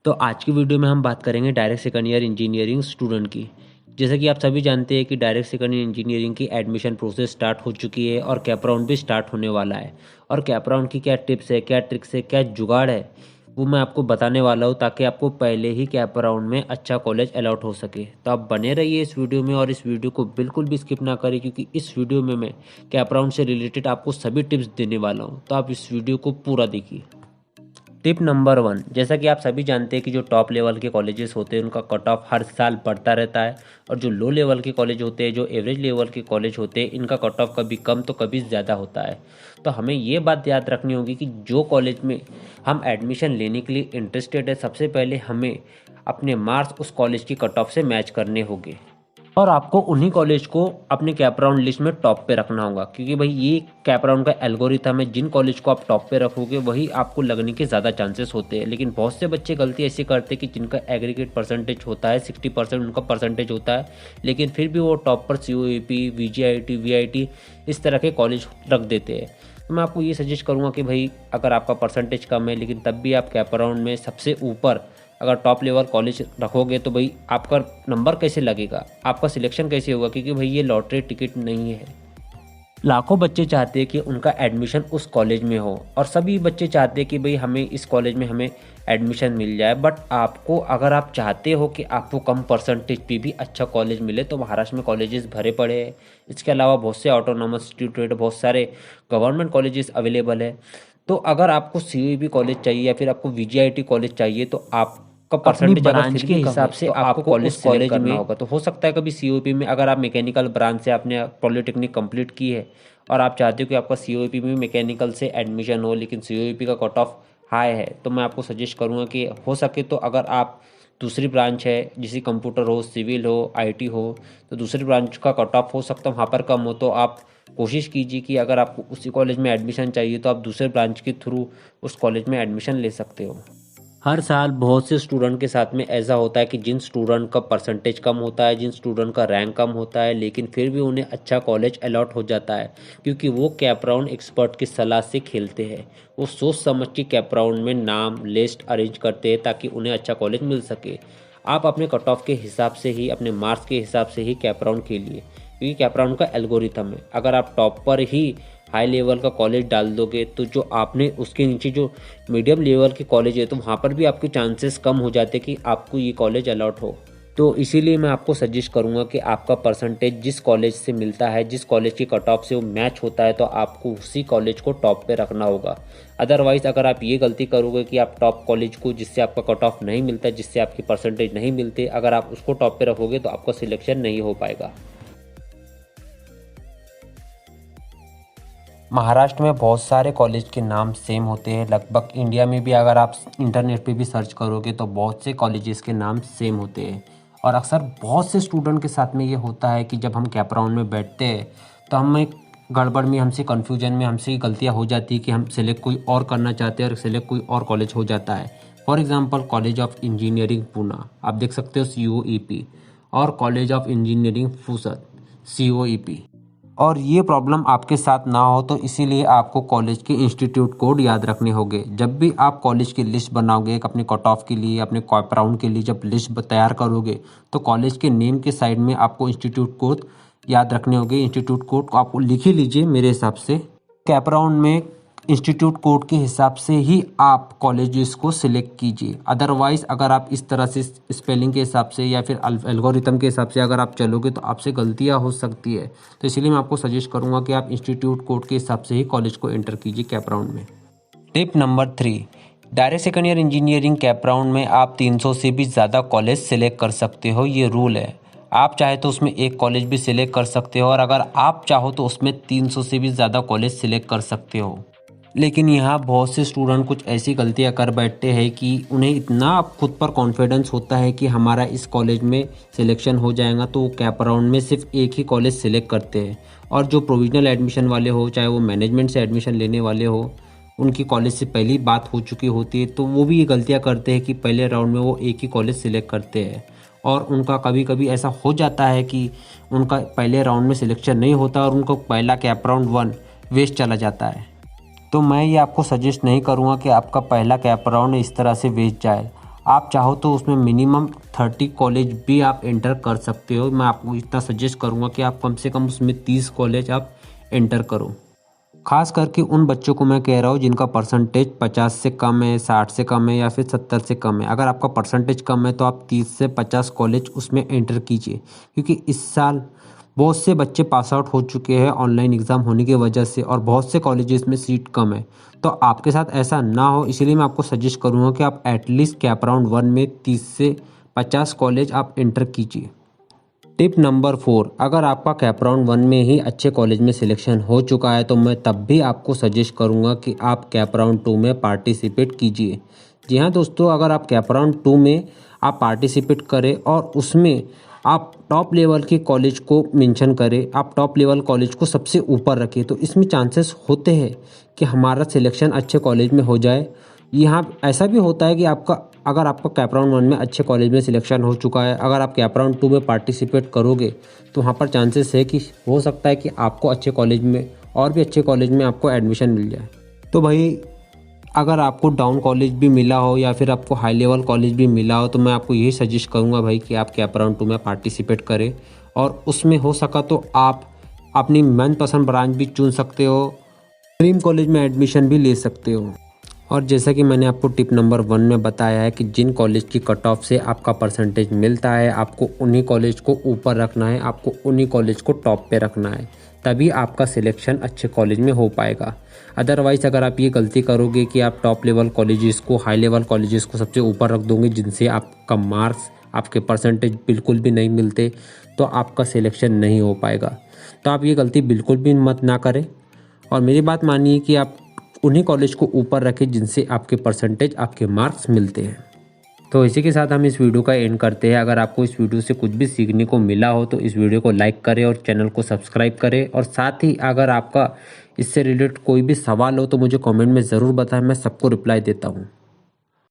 तो आज की वीडियो में हम बात करेंगे direct second year engineering student की। जैसा कि आप सभी जानते हैं कि डायरेक्ट सेकंड ईयर इंजीनियरिंग की एडमिशन प्रोसेस स्टार्ट हो चुकी है और कैप राउंड भी स्टार्ट होने वाला है। और कैप राउंड की क्या टिप्स है, क्या ट्रिक्स है, क्या जुगाड़ है, वो मैं आपको बताने वाला हूँ ताकि आपको पहले ही कैप राउंड में अच्छा कॉलेज अलॉट हो सके। तो आप बने रहिए इस वीडियो में और इस वीडियो को बिल्कुल भी स्किप ना करें, क्योंकि इस वीडियो में मैं कैप राउंड से रिलेटेड आपको सभी टिप्स देने वाला हूँ। तो आप इस वीडियो को पूरा देखिए। टिप नंबर 1, जैसा कि आप सभी जानते हैं कि जो टॉप लेवल के कॉलेजेस होते हैं उनका कट ऑफ हर साल बढ़ता रहता है, और जो लो लेवल के कॉलेज होते हैं, जो एवरेज लेवल के कॉलेज होते हैं, इनका कट ऑफ कभी कम तो कभी ज़्यादा होता है। तो हमें ये बात याद रखनी होगी कि जो कॉलेज में हम एडमिशन लेने के लिए इंटरेस्टेड है, सबसे पहले हमें अपने मार्क्स उस कॉलेज की कट ऑफ से मैच करने होंगे, और आपको उन्हीं कॉलेज को अपने कैप राउंड लिस्ट में टॉप पे रखना होगा। क्योंकि भाई ये कैप राउंड का एल्गोरिथम है, जिन कॉलेज को आप टॉप पे रखोगे वही आपको लगने के ज़्यादा चांसेस होते हैं। लेकिन बहुत से बच्चे गलती ऐसी करते हैं कि जिनका एग्रीगेट परसेंटेज होता है 60% उनका परसेंटेज होता है, लेकिन फिर भी वो टॉप पर COEP, VGIT, VIT इस तरह के कॉलेज रख देते हैं। तो मैं आपको ये सजेस्ट करूँगा कि भाई अगर आपका परसेंटेज कम है लेकिन तब भी आप कैप राउंड में सबसे ऊपर अगर टॉप लेवल कॉलेज रखोगे तो भाई आपका नंबर कैसे लगेगा, आपका सिलेक्शन कैसे होगा, क्योंकि भाई ये लॉटरी टिकट नहीं है। लाखों बच्चे चाहते हैं कि उनका एडमिशन उस कॉलेज में हो, और सभी बच्चे चाहते हैं कि भाई हमें इस कॉलेज में हमें एडमिशन मिल जाए। बट आपको, अगर आप चाहते हो कि आपको कम परसेंटेज पे भी अच्छा कॉलेज मिले, तो महाराष्ट्र में कॉलेजेस भरे पड़े हैं। इसके अलावा बहुत से ऑटोनॉमस इंस्टीट्यूट, बहुत सारे गवर्नमेंट कॉलेजेस अवेलेबल है। तो अगर आपको COEP कॉलेज चाहिए या फिर आपको VGIT कॉलेज चाहिए, तो आप का अपनी परसेंटेज अगर ब्रांच फिर के भी कम हिसाब है से तो आपको आपको कॉलेज उस सेलेक्ट कॉलेज करना में होगा। तो हो सकता है कभी COEP में, अगर आप मैकेनिकल ब्रांच से आपने पॉलिटेक्निक कंप्लीट की है और आप चाहते हो कि आपका COEP में मैकेनिकल से एडमिशन हो, लेकिन COEP का कट ऑफ हाई है, तो मैं आपको सजेस्ट करूँगा कि हो सके तो अगर आप दूसरी ब्रांच है, जैसे कंप्यूटर हो, सिविल हो, IT हो, तो दूसरी ब्रांच का कट ऑफ हो सकता है वहाँ पर कम हो, तो आप कोशिश कीजिए कि अगर आपको उसी कॉलेज में एडमिशन चाहिए तो आप दूसरे ब्रांच के थ्रू उस कॉलेज में एडमिशन ले सकते हो। हर साल बहुत से स्टूडेंट के साथ में ऐसा होता है कि जिन स्टूडेंट का परसेंटेज कम होता है, जिन स्टूडेंट का रैंक कम होता है, लेकिन फिर भी उन्हें अच्छा कॉलेज अलॉट हो जाता है, क्योंकि वो कैप राउंड एक्सपर्ट की सलाह से खेलते हैं। वो सोच समझ के कैप राउंड में नाम लिस्ट अरेंज करते हैं ताकि उन्हें अच्छा कॉलेज मिल सके। आप अपने कट ऑफ के हिसाब से ही, अपने मार्क्स के हिसाब से ही कैप राउंड खेलिए, क्योंकि कैप राउंड का एल्गोरिथम है। अगर आप टॉप पर ही हाई लेवल का कॉलेज डाल दोगे तो जो आपने उसके नीचे जो मीडियम लेवल के कॉलेज है, तो वहाँ पर भी आपके चांसेस कम हो जाते कि आपको ये कॉलेज अलॉट हो। तो इसीलिए मैं आपको सजेस्ट करूँगा कि आपका परसेंटेज जिस कॉलेज से मिलता है, जिस कॉलेज की कट ऑफ से वो मैच होता है, तो आपको उसी कॉलेज को टॉप पे रखना होगा। अदरवाइज़ अगर आप ये गलती करोगे कि आप टॉप कॉलेज को, जिससे आपका कट ऑफ नहीं मिलता, जिससे आपकी परसेंटेज नहीं मिलते, अगर आप उसको टॉप पे रखोगे तो आपका सिलेक्शन नहीं हो पाएगा। महाराष्ट्र में बहुत सारे कॉलेज के नाम सेम होते हैं। लगभग इंडिया में भी अगर आप इंटरनेट पे भी सर्च करोगे तो बहुत से कॉलेजेस के नाम सेम होते हैं। और अक्सर बहुत से स्टूडेंट के साथ में ये होता है कि जब हम कैप राउंड में बैठते हैं तो हमें गड़बड़ में, हमसे कन्फ्यूजन में, हमसे ये गलतियाँ हो जाती है कि हम सेलेक्ट कोई और करना चाहते हैं और सेलेक्ट कोई और कॉलेज हो जाता है। For example college of engineering Poona, आप देख सकते हो COEP, और कॉलेज ऑफ इंजीनियरिंग फुसत, COEP। और ये प्रॉब्लम आपके साथ ना हो, तो इसीलिए आपको कॉलेज के इंस्टीट्यूट कोड याद रखने होंगे। जब भी आप कॉलेज की लिस्ट बनाओगे, एक अपने कट ऑफ के लिए, अपने कैप राउंड के लिए जब लिस्ट तैयार करोगे, तो कॉलेज के नेम के साइड में आपको इंस्टीट्यूट कोड याद रखने होंगे। इंस्टीट्यूट कोड को आपको लिख ही लीजिए मेरे हिसाब से। कैप राउंड में इंस्टीट्यूट कोड के हिसाब से ही आप कॉलेजेस को सिलेक्ट कीजिए। अदरवाइज अगर आप इस तरह से स्पेलिंग के हिसाब से या फिर एल्गोरिथम के हिसाब से अगर आप चलोगे तो आपसे गलतियां हो सकती है। तो इसीलिए मैं आपको सजेस्ट करूंगा कि आप इंस्टीट्यूट कोड के हिसाब से ही कॉलेज को एंटर कीजिए कैप राउंड में। Tip number 3, direct second year engineering cap round में आप 300 से भी ज़्यादा कॉलेज सिलेक्ट कर सकते हो। ये रूल है। आप चाहे तो उसमें एक कॉलेज भी सिलेक्ट कर सकते हो, और अगर आप चाहो तो उसमें 300 से भी ज़्यादा कॉलेज सिलेक्ट कर सकते हो। लेकिन यहाँ बहुत से स्टूडेंट कुछ ऐसी गलतियाँ कर बैठते हैं कि उन्हें इतना खुद पर कॉन्फिडेंस होता है कि हमारा इस कॉलेज में सिलेक्शन हो जाएगा, तो वो कैप राउंड में सिर्फ एक ही कॉलेज सिलेक्ट करते हैं। और जो प्रोविजनल एडमिशन वाले हो, चाहे वो मैनेजमेंट से एडमिशन लेने वाले हो, उनकी कॉलेज से पहली बात हो चुकी होती है, तो वो भी ये गलतियाँ करते हैं कि पहले राउंड में वो एक ही कॉलेज सिलेक्ट करते हैं। और उनका कभी कभी ऐसा हो जाता है कि उनका पहले राउंड में सिलेक्शन नहीं होता और उनका पहला कैप राउंड 1 वेस्ट चला जाता है। तो मैं ये आपको सजेस्ट नहीं करूँगा कि आपका पहला कैप राउंड इस तरह से वेस्ट जाए। आप चाहो तो उसमें मिनिमम 30 कॉलेज भी आप एंटर कर सकते हो। मैं आपको इतना सजेस्ट करूँगा कि आप कम से कम उसमें 30 कॉलेज आप एंटर करो। खास करके उन बच्चों को मैं कह रहा हूँ जिनका परसेंटेज 50 से कम है, 60 से कम है या फिर 70 से कम है। अगर आपका परसेंटेज कम है तो आप 30 से 50 कॉलेज उसमें एंटर कीजिए, क्योंकि इस साल बहुत से बच्चे पास आउट हो चुके हैं ऑनलाइन एग्ज़ाम होने की वजह से, और बहुत से कॉलेजेस में सीट कम है। तो आपके साथ ऐसा ना हो, इसलिए मैं आपको सजेस्ट करूँगा कि आप एटलीस्ट कैप राउंड 1 में 30 से 50 कॉलेज आप एंटर कीजिए। टिप नंबर 4, अगर आपका कैप राउंड 1 में ही अच्छे कॉलेज में सिलेक्शन हो चुका है तो मैं तब भी आपको सजेस्ट करूंगा कि आप कैप राउंड 2 में पार्टिसिपेट कीजिए। जी हाँ दोस्तों, अगर आप कैप राउंड 2 में आप पार्टिसिपेट करें और उसमें आप टॉप लेवल के कॉलेज को मेंशन करें, आप टॉप लेवल कॉलेज को सबसे ऊपर रखें, तो इसमें चांसेस होते हैं कि हमारा सिलेक्शन अच्छे कॉलेज में हो जाए। यहाँ ऐसा भी होता है कि अगर आपका कैप राउंड 1 में अच्छे कॉलेज में सिलेक्शन हो चुका है, अगर आप कैप राउंड 2 में पार्टिसिपेट करोगे तो वहाँ पर चांसेस है कि हो सकता है कि आपको अच्छे कॉलेज में और भी अच्छे कॉलेज में आपको एडमिशन मिल जाए। तो भाई, अगर आपको डाउन कॉलेज भी मिला हो या फिर आपको हाई लेवल कॉलेज भी मिला हो तो मैं आपको यही सजेस्ट करूँगा भाई कि आप कैप राउंड 2 में पार्टिसिपेट करें, और उसमें हो सका तो आप अपनी मनपसंद ब्रांच भी चुन सकते हो, ड्रीम कॉलेज में एडमिशन भी ले सकते हो। और जैसा कि मैंने आपको टिप नंबर 1 में बताया है कि जिन कॉलेज की कट ऑफ से आपका परसेंटेज मिलता है, आपको उन्हीं कॉलेज को ऊपर रखना है, आपको उन्हीं कॉलेज को टॉप पे रखना है, तभी आपका सिलेक्शन अच्छे कॉलेज में हो पाएगा। अदरवाइज़ अगर आप ये गलती करोगे कि आप टॉप लेवल कॉलेजेस को, हाई लेवल कॉलेजेस को सबसे ऊपर रख दोगे, जिनसे आपका मार्क्स, आपके परसेंटेज बिल्कुल भी नहीं मिलते, तो आपका सिलेक्शन नहीं हो पाएगा। तो आप ये गलती बिल्कुल भी मत ना करें, और मेरी बात मानिए कि आप उन्हीं कॉलेज को ऊपर रखें जिनसे आपके परसेंटेज, आपके मार्क्स मिलते हैं। तो इसी के साथ हम इस वीडियो का एंड करते हैं। अगर आपको इस वीडियो से कुछ भी सीखने को मिला हो तो इस वीडियो को लाइक करें और चैनल को सब्सक्राइब करें, और साथ ही अगर आपका इससे रिलेटेड कोई भी सवाल हो तो मुझे कमेंट में ज़रूर बताएं, मैं सबको रिप्लाई देता हूँ।